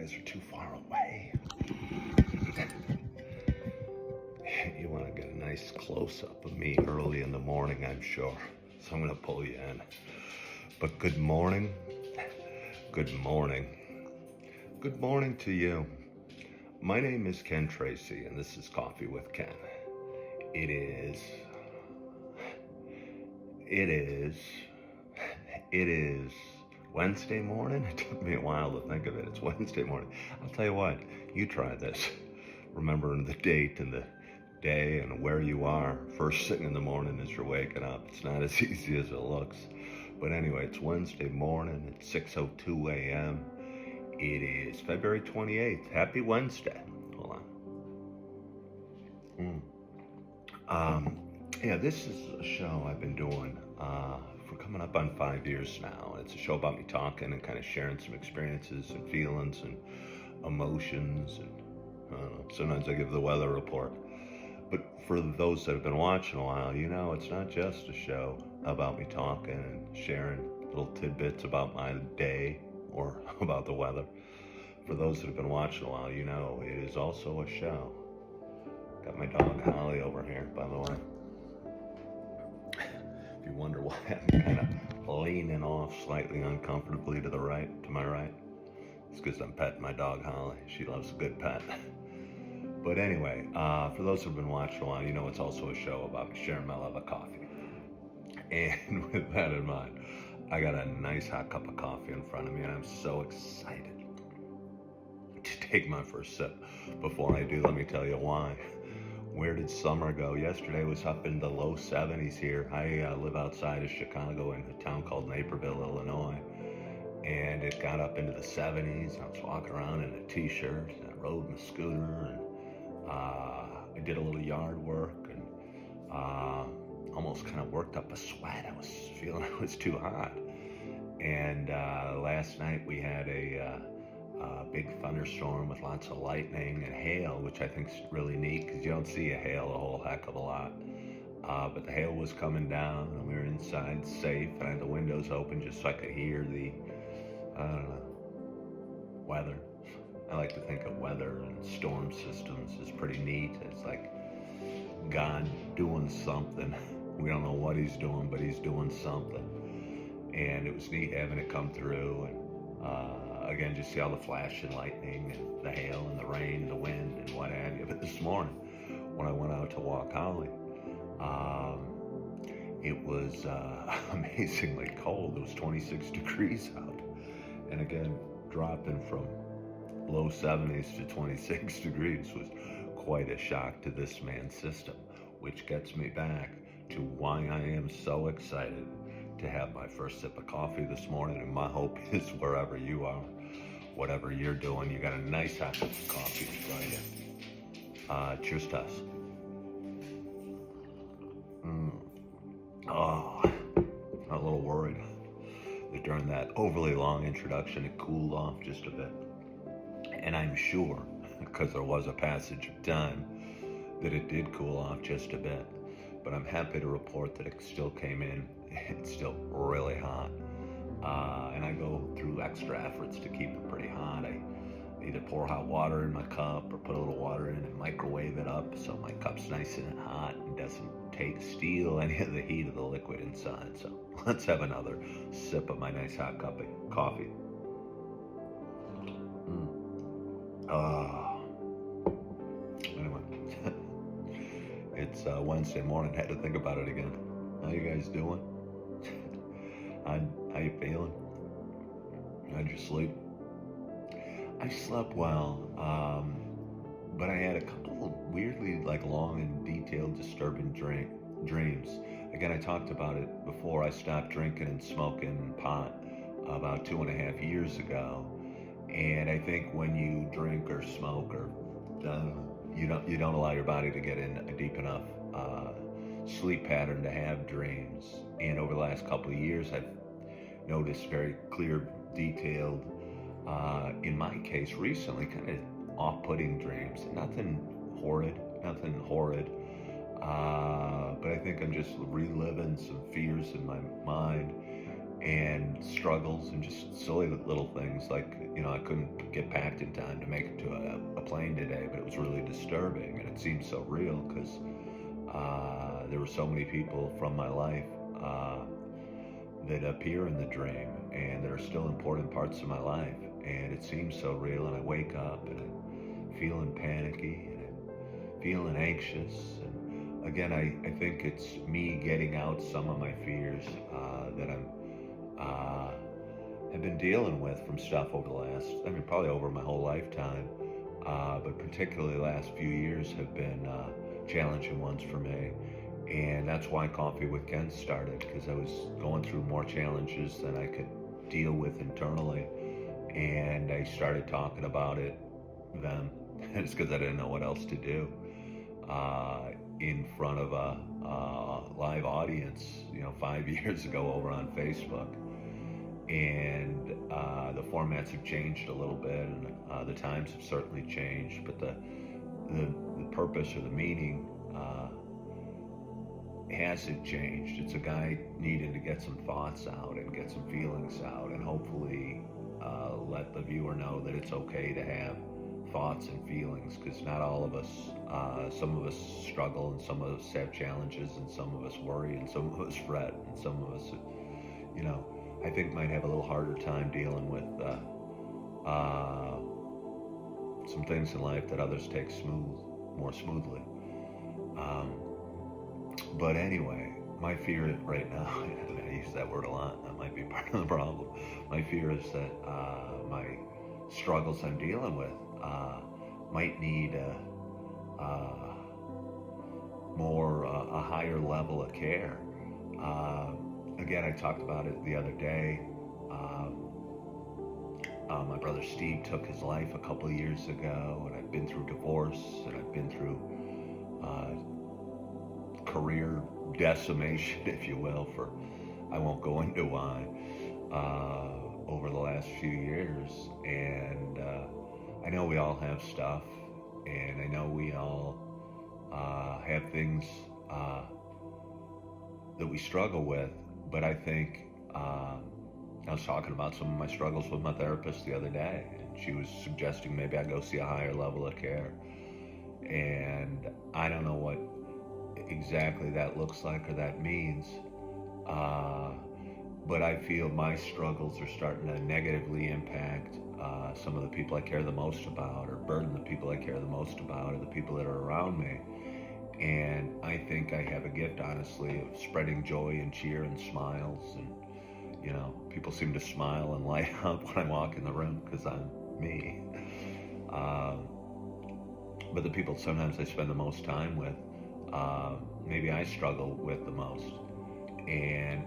guys are too far away. You want to get a nice close-up of me early in the morning, I'm sure. So I'm going to pull you in. But good morning. Good morning. Good morning to you. My name is Ken Tracy, and this is Coffee with Ken. It is Wednesday morning. It took me a while to think of it. It's Wednesday morning. I'll tell you what, you try this. Remembering the date and the day and where you are first thing in the morning as you're waking up. It's not as easy as it looks. But anyway, it's Wednesday morning. It's 6:02 a.m. It is February 28th. Happy Wednesday. Hold on. Yeah, this is a show I've been doing for coming up on 5 years now. It's a show about me talking and kind of sharing some experiences and feelings and emotions. And sometimes I give the weather report. But for those that have been watching a while, you know, it's not just a show about me talking and sharing little tidbits about my day or about the weather. For those that have been watching a while, you know, it is also a show. Got my dog Holly over here, by the way. If you wonder why I'm kind of leaning off slightly uncomfortably to my right, it's because I'm petting my dog Holly. She loves a good pet. But anyway, for those who've been watching a while, you know it's also a show about me sharing my love of coffee. And with that in mind, I got a nice hot cup of coffee in front of me, and I'm so excited to take my first sip. Before I do, let me tell you why. Where did summer go? Yesterday was up in the low 70s here. I live outside of Chicago in a town called Naperville, Illinois. And it got up into the 70s. I was walking around in a t-shirt, and I rode my scooter, and I did a little yard work, and almost kind of worked up a sweat. I was feeling it was too hot. And last night we had a big thunderstorm with lots of lightning and hail, which I think is really neat because you don't see a hail a whole heck of a lot. But the hail was coming down, and we were inside safe, and I had the windows open just so I could hear the, weather. I like to think of weather and storm systems as pretty neat. It's like God doing something. We don't know what he's doing, but he's doing something. And it was neat having it come through, and again, just see all the flashing lightning and the hail and the rain and the wind and what have you. But this morning, when I went out to walk Holly, it was amazingly cold. It was 26 degrees out. And again, dropping from low 70s to 26 degrees was quite a shock to this man's system, which gets me back to why I am so excited to have my first sip of coffee this morning. And my hope is wherever you are, whatever you're doing, you got a nice hot cup of coffee in front of you. Cheers to us. Oh, I'm a little worried that during that overly long introduction it cooled off just a bit. And I'm sure, because there was a passage of time, that it did cool off just a bit. But I'm happy to report that it still came in. It's still really hot. And I go through extra efforts to keep it pretty hot. I either pour hot water in my cup or put a little water in and microwave it up so my cup's nice and hot and doesn't steal any of the heat of the liquid inside. So let's have another sip of my nice hot cup of coffee. Anyway, it's Wednesday morning. Had to think about it again. How you guys doing? How you feeling? How'd you sleep? I slept well, but I had a couple of weirdly long and detailed disturbing dreams. Again, I talked about it before. I stopped drinking and smoking pot about 2.5 years ago. And I think when you drink or smoke or you don't allow your body to get in a deep enough sleep pattern to have dreams. And over the last couple of years, I've noticed very clear, detailed, in my case recently, kind of off-putting dreams. Nothing horrid, but I think I'm just reliving some fears in my mind. and struggles and just silly little things like, I couldn't get packed in time to make it to a plane today, but it was really disturbing, and it seemed so real because there were so many people from my life that appear in the dream and that are still important parts of my life, and it seems so real, and I wake up and I'm feeling panicky and I'm feeling anxious, and again, I think it's me getting out some of my fears that have been dealing with from stuff over the last, probably over my whole lifetime, but particularly the last few years have been challenging ones for me. And that's why Coffee with Ken started, because I was going through more challenges than I could deal with internally. And I started talking about it then. It's because I didn't know what else to do in front of a live audience, 5 years ago over on Facebook. And the formats have changed a little bit, and the times have certainly changed, but the purpose or the meaning hasn't changed. It's a guy needing to get some thoughts out and get some feelings out, and hopefully let the viewer know that it's okay to have thoughts and feelings, because not all of us, some of us struggle, and some of us have challenges, and some of us worry, and some of us fret, and some of us, I think might have a little harder time dealing with some things in life that others take more smoothly. But anyway, my fear right now, I use that word a lot, that might be part of the problem. My fear is that my struggles I'm dealing with might need a higher level of care. Again, I talked about it the other day. My brother Steve took his life a couple of years ago, and I've been through divorce, and I've been through career decimation, if you will, I won't go into why, over the last few years. And I know we all have stuff, and I know we all have things that we struggle with, but I think I was talking about some of my struggles with my therapist the other day, and she was suggesting maybe I go see a higher level of care. And I don't know what exactly that looks like or that means, but I feel my struggles are starting to negatively impact some of the people I care the most about, or burden the people I care the most about, or the people that are around me. And I think I have a gift, honestly, of spreading joy and cheer and smiles, and people seem to smile and light up when I walk in the room because I'm me. But the people sometimes I spend the most time with, maybe I struggle with the most. And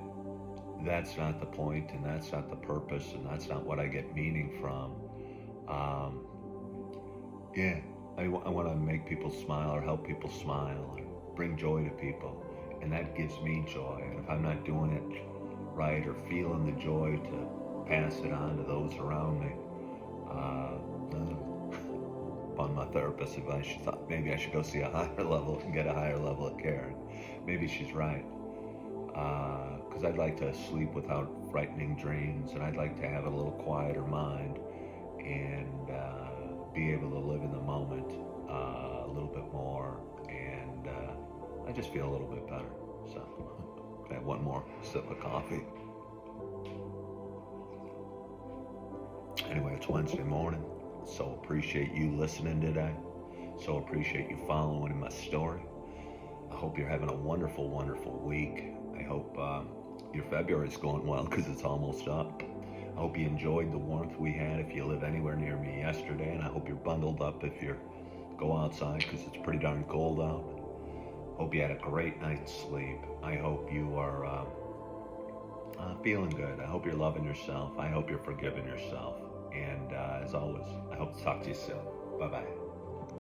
that's not the point, and that's not the purpose, and that's not what I get meaning from. I want to make people smile, or help people smile, or bring joy to people, and that gives me joy. And if I'm not doing it right, or feeling the joy to pass it on to those around me, on my therapist advice, she thought maybe I should go see a higher level and get a higher level of care. Maybe she's right, because I'd like to sleep without frightening dreams, and I'd like to have a little quieter mind, and be able to live in the moment a little bit more, and I just feel a little bit better. So I have one more sip of coffee. Anyway, it's Wednesday morning, so appreciate you listening today. So appreciate you following my story. I hope you're having a wonderful, wonderful week. I hope your February is going well, because it's almost up. I hope you enjoyed the warmth we had if you live anywhere near me yesterday, and I hope you're bundled up if you go outside, because it's pretty darn cold out. Hope you had a great night's sleep. I hope you are feeling good. I hope you're loving yourself. I hope you're forgiving yourself. And as always, I hope to talk to you soon. Bye-bye.